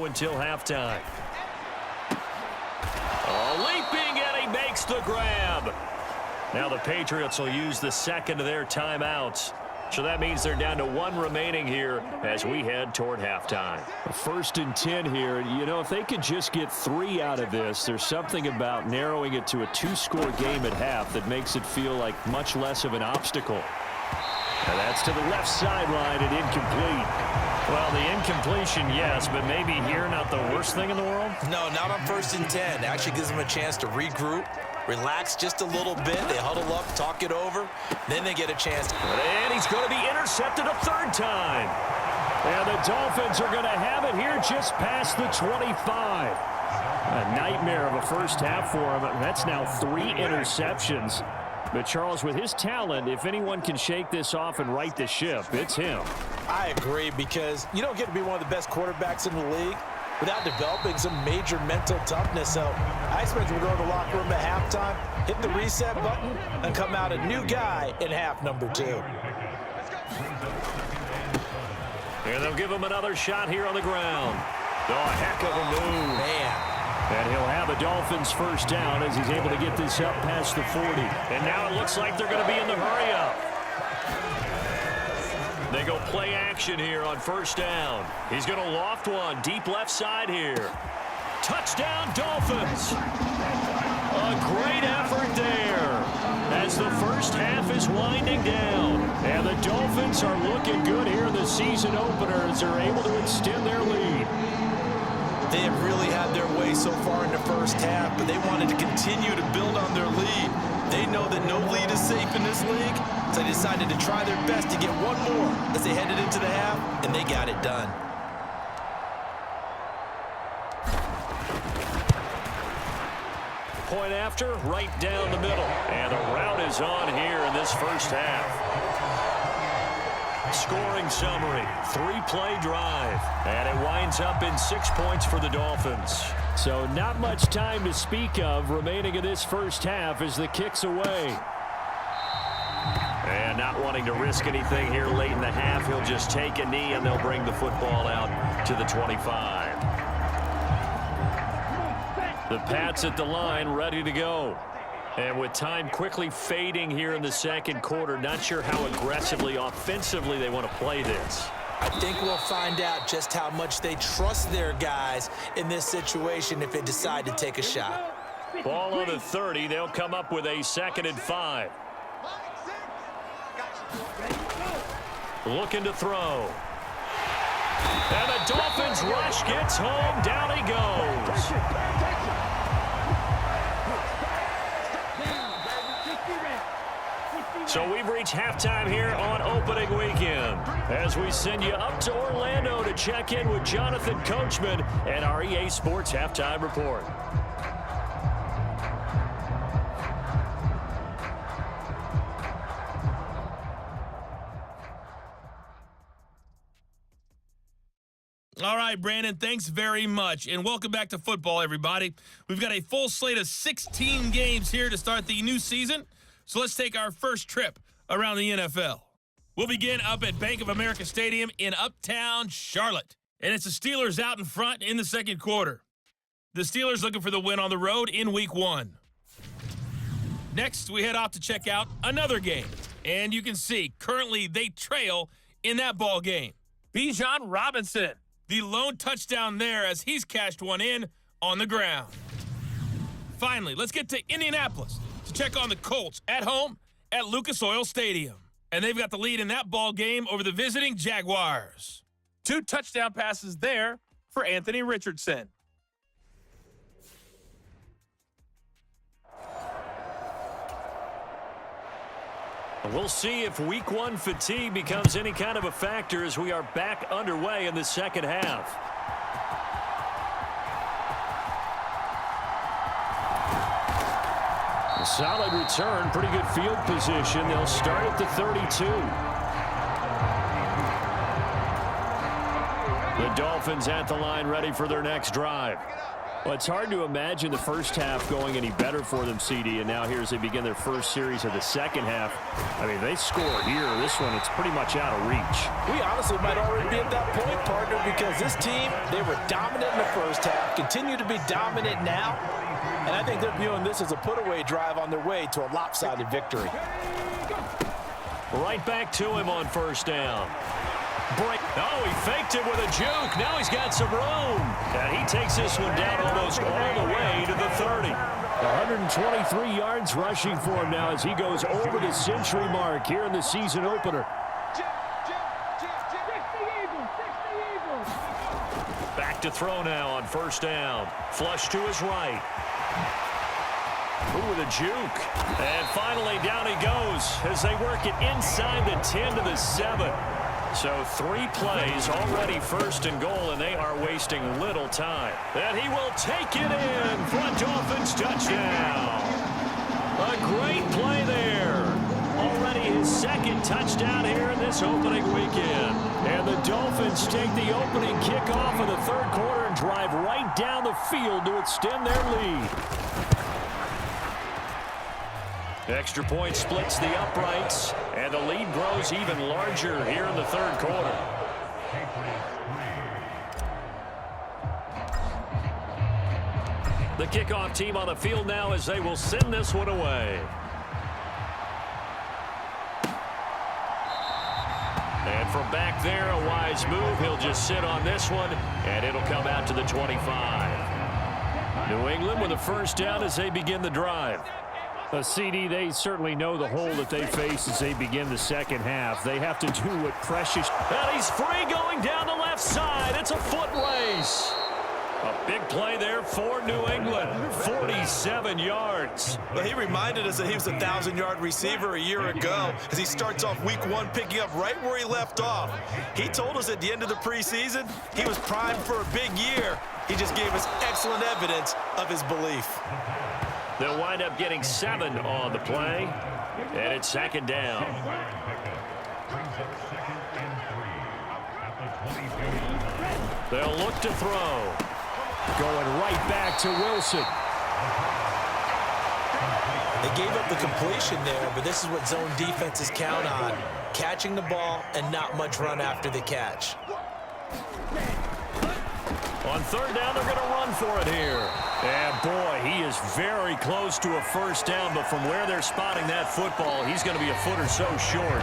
go until halftime. Leaping, and he makes the grab. Now the Patriots will use the second of their timeouts. So that means they're down to 1 remaining here as we head toward halftime. 1st and 10 here. You know, if they could just get 3 out of this, there's something about narrowing it to a 2-score game at half that makes it feel like much less of an obstacle. And that's to the left sideline and incomplete. Well, the incompletion, yes, but maybe here not the worst thing in the world? No, not on 1st and 10. It actually gives them a chance to regroup, relax just a little bit. They huddle up, talk it over, then they get a chance. And he's going to be intercepted a 3rd time. And the Dolphins are going to have it here just past the 25. A nightmare of a first half for him. That's now 3 interceptions. But, Charles, with his talent, if anyone can shake this off and right the ship, it's him. I agree, because you don't get to be one of the best quarterbacks in the league without developing some major mental toughness. So I expect him to go to the locker room at halftime, hit the reset button, and come out a new guy in half number 2. And they'll give him another shot here on the ground. Oh, a heck of a move. Man. And he'll have a Dolphins first down as he's able to get this up past the 40. And now it looks like they're going to be in the hurry-up. They go play action here on 1st down. He's going to loft one deep left side here. Touchdown, Dolphins. A great effort there as the first half is winding down. And the Dolphins are looking good here in the season opener as they're able to extend their lead. They have really had their way so far in the first half, but they wanted to continue to build on their lead. They know that no lead is safe in this league, so they decided to try their best to get one more as they headed into the half, and they got it done. Point after, right down the middle. And the route is on here in this first half. Scoring summary, 3-play drive. And it winds up in 6 points for the Dolphins. So not much time to speak of remaining in this first half as the kick's away. And not wanting to risk anything here late in the half, he'll just take a knee and they'll bring the football out to the 25. The Pats at the line ready to go. And with time quickly fading here in the second quarter, not sure how aggressively, offensively they want to play this. I think we'll find out just how much they trust their guys in this situation if they decide to take a shot. Ball on the 30. They'll come up with a 2nd and 5. Looking to throw. And the Dolphins rush gets home. Down he goes. So we've reached halftime here on opening weekend as we send you up to Orlando to check in with Jonathan Coachman and our EA Sports Halftime Report. All right, Brandon, thanks very much. And welcome back to football, everybody. We've got a full slate of 16 games here to start the new season. So let's take our first trip around the NFL. We'll begin up at Bank of America Stadium in Uptown Charlotte. And it's the Steelers out in front in the second quarter. The Steelers looking for the win on the road in Week 1. Next, we head off to check out another game. And you can see, currently they trail in that ball game. Bijan Robinson, the lone touchdown there as he's cashed one in on the ground. Finally, let's get to Indianapolis to check on the Colts at home at Lucas Oil Stadium. And they've got the lead in that ball game over the visiting Jaguars. 2 touchdown passes there for Anthony Richardson. We'll see if Week 1 fatigue becomes any kind of a factor as we are back underway in the second half. A solid return, pretty good field position. They'll start at the 32. The Dolphins at the line ready for their next drive. Well, it's hard to imagine the first half going any better for them, CD, and now here as they begin their first series of the second half. I mean, they score here. This one, it's pretty much out of reach. We honestly might already be at that point, partner, because this team, they were dominant in the first half, continue to be dominant now, and I think they're viewing this as a put-away drive on their way to a lopsided victory. Right back to him on first down. Break. Oh, he faked it with a juke. Now he's got some room. And he takes this one down almost all the way to the 30. 123 yards rushing for him now as he goes over the century mark here in the season opener. Back to throw now on first down. Flush to his right. Ooh, with a juke. And finally down he goes as they work it inside the 10 to the 7. So 3 plays already first and goal, and they are wasting little time. And he will take it in for a Dolphins touchdown. A great play there. Already his second touchdown here in this opening weekend. And the Dolphins take the opening kickoff of the third quarter and drive right down the field to extend their lead. Extra point splits the uprights, and the lead grows even larger here in the third quarter. The kickoff team on the field now as they will send this one away. And from back there, a wise move. He'll just sit on this one, and it'll come out to the 25. New England with a first down as they begin the drive. CD, they certainly know the hole that they face as they begin the second half. They have to do what precious. And he's free going down the left side. It's a foot race. A big play there for New England. 47 yards. Well, he reminded us that he was a 1,000-yard receiver a year ago as he starts off week 1 picking up right where he left off. He told us at the end of the preseason he was primed for a big year. He just gave us excellent evidence of his belief. They'll wind up getting 7 on the play, and it's second down. They'll look to throw. Going right back to Wilson. They gave up the completion there, but this is what zone defenses count on. Catching the ball and not much run after the catch. On third down, they're going to run for it here. And boy, he is very close to a first down, but from where they're spotting that football, he's going to be a foot or so short.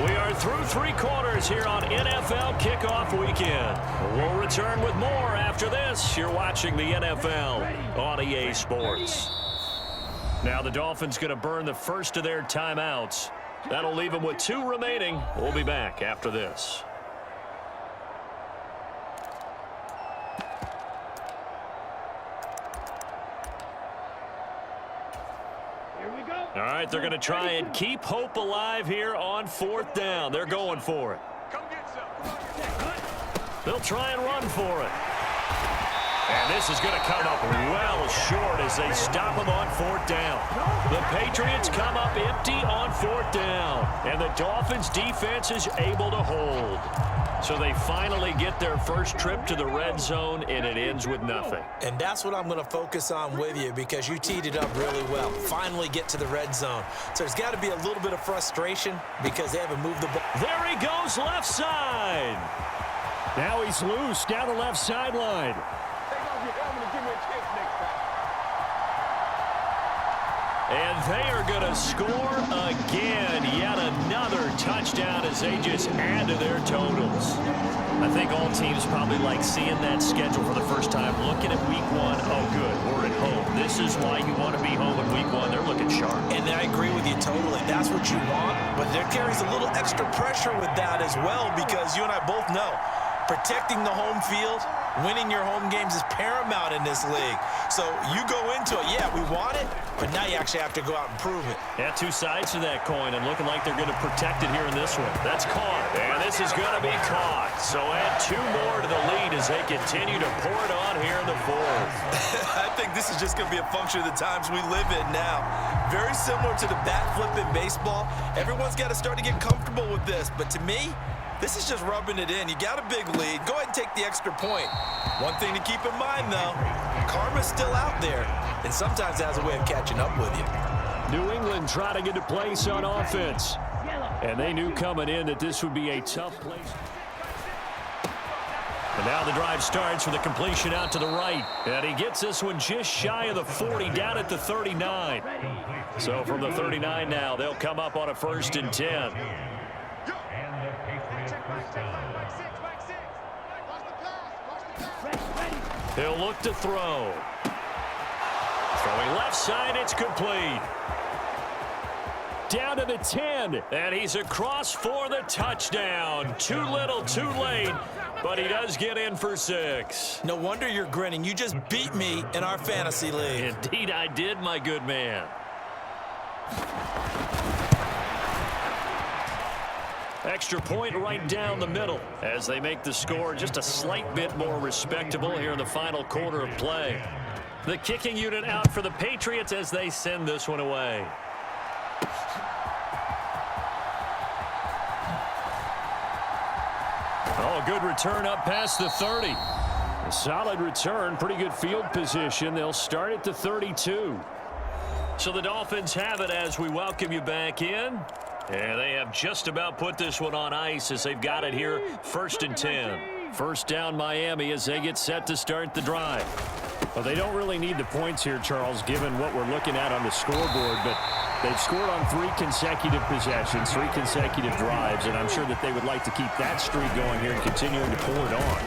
We are through 3 quarters here on NFL Kickoff Weekend. We'll return with more after this. You're watching the NFL on EA Sports. Now the Dolphins going to burn the first of their timeouts. That'll leave them with 2 remaining. We'll be back after this. All right, they're going to try and keep hope alive here on 4th down. They're going for it. They'll try and run for it. And this is going to come up well short as they stop them on 4th down. The Patriots come up empty on 4th down. And the Dolphins defense is able to hold. So they finally get their first trip to the red zone, and it ends with nothing. And that's what I'm going to focus on with you because you teed it up really well. Finally get to the red zone. So there's got to be a little bit of frustration because they haven't moved the ball. There he goes, left side. Now he's loose down the left sideline. And they are going to score again. Yet another touchdown as they just add to their totals. I think all teams probably like seeing that schedule for the first time. Looking at week 1, oh good, we're at home. This is why you want to be home in week 1. They're looking sharp. And I agree with you totally. That's what you want. But there carries a little extra pressure with that as well because you and I both know protecting the home field, winning your home games is paramount in this league. So you go into it, yeah, we want it, but now you actually have to go out and prove it. Yeah, 2 sides to that coin, and looking like they're going to protect it here in this one. That's caught, and this is going to be caught. So add 2 more to the lead as they continue to pour it on here in the 4th. I think this is just going to be a function of the times we live in now. Very similar to the bat flip in baseball. Everyone's got to start to get comfortable with this, but to me, This is just rubbing it in. You got a big lead. Go ahead and take the extra point. One thing to keep in mind, though, karma's still out there, and sometimes it has a way of catching up with you. New England trying to get a place on offense. And they knew coming in that this would be a tough place. And now the drive starts with a completion out to the right. And he gets this one just shy of the 40, down at the 39. So from the 39 now, they'll come up on a 1st and 10. He'll look to throw. Throwing left side, it's complete. Down to the 10, and he's across for the touchdown. Too little, too late, but he does get in for 6. No wonder you're grinning. You just beat me in our fantasy league. Indeed I did, my good man. Extra point right down the middle as they make the score just a slight bit more respectable here in the final quarter of play. The kicking unit out for the Patriots as they send this one away. Oh, good return up past the 30. A solid return, pretty good field position. They'll start at the 32. So the Dolphins have it as we welcome you back in. And they have just about put this one on ice as they've got it here, 1st and 10. First down Miami as they get set to start the drive. Well, they don't really need the points here, Charles, given what we're looking at on the scoreboard, but they've scored on 3 consecutive possessions, 3 consecutive drives, and I'm sure that they would like to keep that streak going here and continuing to pull it on.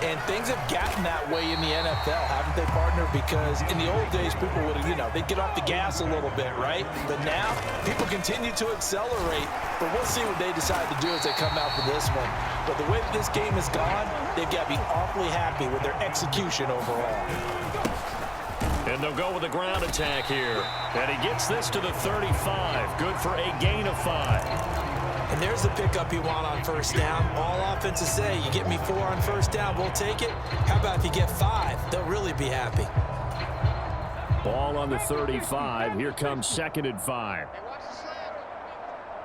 And things have gotten that way in the NFL, haven't they, partner? Because in the old days, people would, they'd get off the gas a little bit, right? But now, people continue to accelerate. But we'll see what they decide to do as they come out for this one. But the way that this game has gone, they've got to be awfully happy with their execution overall. And they'll go with a ground attack here. And he gets this to the 35. Good for a gain of 5. And there's the pickup you want on 1st down. All offenses say, you get me 4 on 1st down, we'll take it. How about if you get 5? They'll really be happy. Ball on the 35. Here comes 2nd and 5.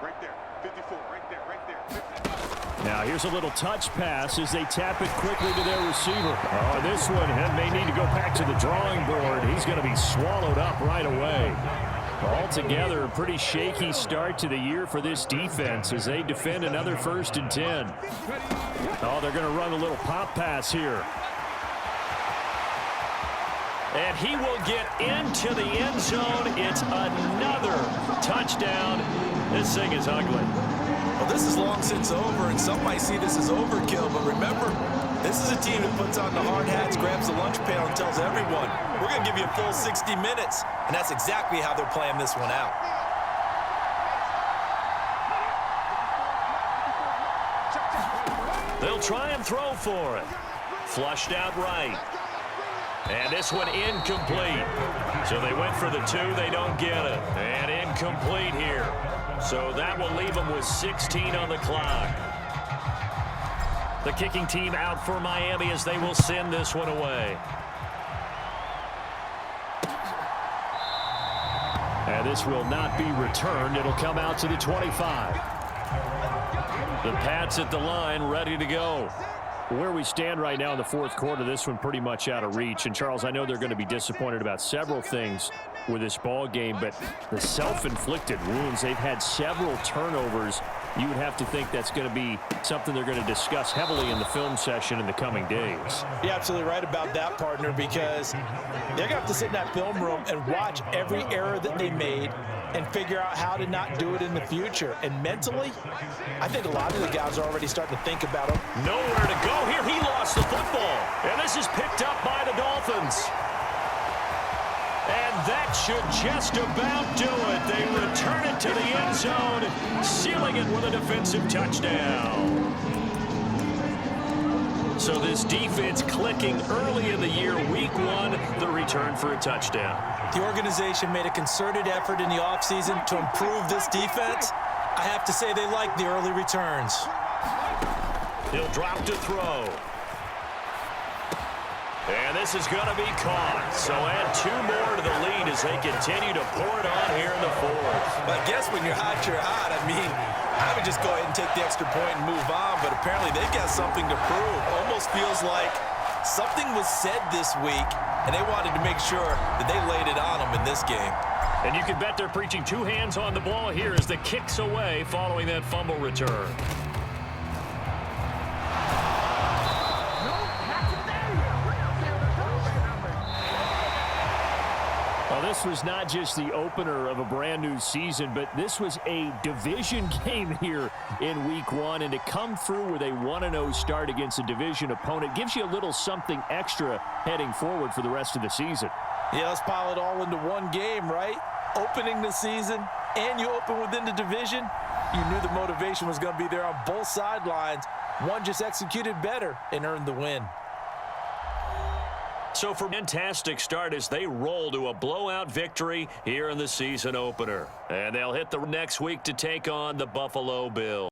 Right there, 54, right there. Now here's a little touch pass as they tap it quickly to their receiver. Oh, this one may need to go back to the drawing board. He's going to be swallowed up right away. Altogether, a pretty shaky start to the year for this defense as they defend another 1st and 10. Oh, they're going to run a little pop pass here. And he will get into the end zone. It's another touchdown. This thing is ugly. Well, this is long since over, and some might see this as overkill. But remember, this is a team that puts on the hard hats, grabs the lunch pail, and tells everyone, we're going to give you a full 60 minutes. And that's exactly how they're playing this one out. They'll try and throw for it. Flushed out right. And this one incomplete. So they went for the 2. They don't get it. And incomplete here. So that will leave them with 16 on the clock. The kicking team out for Miami as they will send this one away. And this will not be returned. It'll come out to the 25. The Pats at the line, ready to go. Where we stand right now in the 4th quarter, this one pretty much out of reach. And, Charles, I know they're going to be disappointed about several things with this ball game, but the self-inflicted wounds, they've had several turnovers. You would have to think that's going to be something they're going to discuss heavily in the film session in the coming days. You're absolutely right about that, partner, because they're going to have to sit in that film room and watch every error that they made and figure out how to not do it in the future. And mentally, I think a lot of the guys are already starting to think about them. Nowhere to go here. He lost the football. And this is picked up by the Dolphins. And that should just about do it. They return it to the end zone, sealing it with a defensive touchdown. So this defense clicking early in the year, week 1, the return for a touchdown. The organization made a concerted effort in the offseason to improve this defense. I have to say they like the early returns. He'll drop to throw. And this is going to be caught. So add 2 more to the lead as they continue to pour it on here in the 4th. But I guess when you're hot, you're hot. I mean, I would just go ahead and take the extra point and move on, but apparently they've got something to prove. Almost feels like something was said this week, and they wanted to make sure that they laid it on them in this game. And you can bet they're preaching two hands on the ball here as the kick's away following that fumble return. Well, this was not just the opener of a brand new season, but this was a division game here in week 1. And to come through with a 1-0 start against a division opponent gives you a little something extra heading forward for the rest of the season. Yeah, let's pile it all into one game, right? Opening the season, and you open within the division. You knew the motivation was going to be there on both sidelines. One just executed better and earned the win. So for a fantastic start as they roll to a blowout victory here in the season opener. And they'll hit the next week to take on the Buffalo Bills.